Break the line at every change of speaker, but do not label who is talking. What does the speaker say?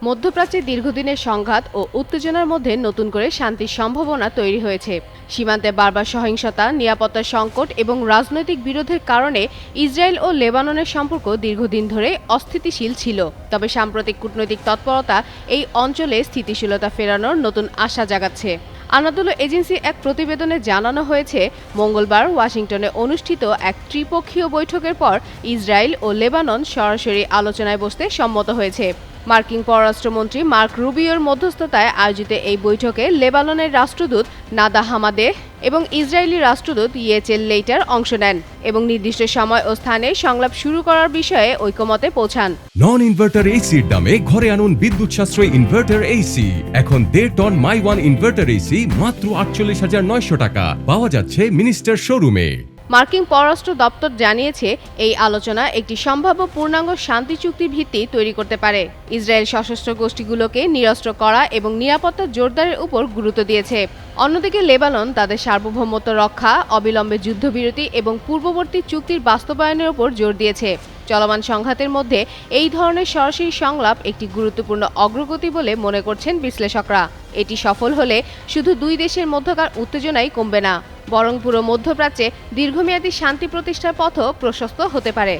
মধ্যপ্রাচ্যে দীর্ঘদিনের সংঘাত ও উত্তেজনার মধ্যে নতুন করে শান্তির সম্ভাবনা তৈরি হয়েছে। সীমান্তে বারবার সহিংসতা, নিরাপত্তা সংকট এবং রাজনৈতিক বিরোধের কারণে ইসরায়েল ও লেবাননের সম্পর্ক দীর্ঘদিন ধরে অস্থিতিশীল ছিল। তবে সাম্প্রতিক কূটনৈতিক তৎপরতা এই অঞ্চলে স্থিতিশীলতা ফেরানোর নতুন আশা জাগাচ্ছে। আনাদোলু এজেন্সি এক প্রতিবেদনে জানানো হয়েছে, মঙ্গলবার ওয়াশিংটনে অনুষ্ঠিত এক ত্রিপক্ষীয় বৈঠকের পর ইসরায়েল ও লেবানন সরাসরি আলোচনায় বসতে সম্মত হয়েছে। মার্কিন পররাষ্ট্রমন্ত্রী মার্ক রুবিওর মধ্যস্থতায় আয়োজিত এই বৈঠকে লেবাননের রাষ্ট্রদূত নাদা হামাদেহ এবং ইসরায়েলি রাষ্ট্রদূত ইয়েচেল লেইটার অংশ নেন এবং নির্দিষ্ট সময় ও স্থানে সংলাপ শুরু করার বিষয়ে ঐকমত্যে পৌঁছান।
নন ইনভার্টার এসির দামে ঘরে আনুন বিদ্যুৎ সাশ্রয়ী ইনভার্টার এসি। এখন 1.5 টন মাই ওয়ান ইনভার্টার এসি মাত্র 48,900 টাকা পাওয়া যাচ্ছে মিনিস্টার শোরুমে।
মার্কিন পররাষ্ট্র দপ্তর জানিয়েছে, এই আলোচনা একটি সম্ভাব্য পূর্ণাঙ্গ শান্তি চুক্তির ভিত্তি তৈরি করতে পারে। ইসরায়েল সশস্ত্র গোষ্ঠীগুলোকে নিরস্ত্র করা এবং নিরাপত্তা জোরদারের উপর গুরুত্ব দিয়েছে। অন্যদিকে লেবানন তাদের সার্বভৌমত্ব রক্ষা, অবিলম্বে যুদ্ধবিরতি এবং পূর্ববর্তী চুক্তির বাস্তবায়নের উপর জোর দিয়েছে। চলমান সংঘাতের মধ্যে এই ধরনের সরাসরি সংলাপ একটি গুরুত্বপূর্ণ অগ্রগতি বলে মনে করছেন বিশ্লেষকরা। এটি সফল হলে শুধু দুই দেশের মধ্যকার উত্তেজনাই কমবে না, বরং পুরো মধ্যপ্রাচ্যে দীর্ঘমেয়াদী শান্তি প্রতিষ্ঠার পথও প্রশস্ত হতে পারে।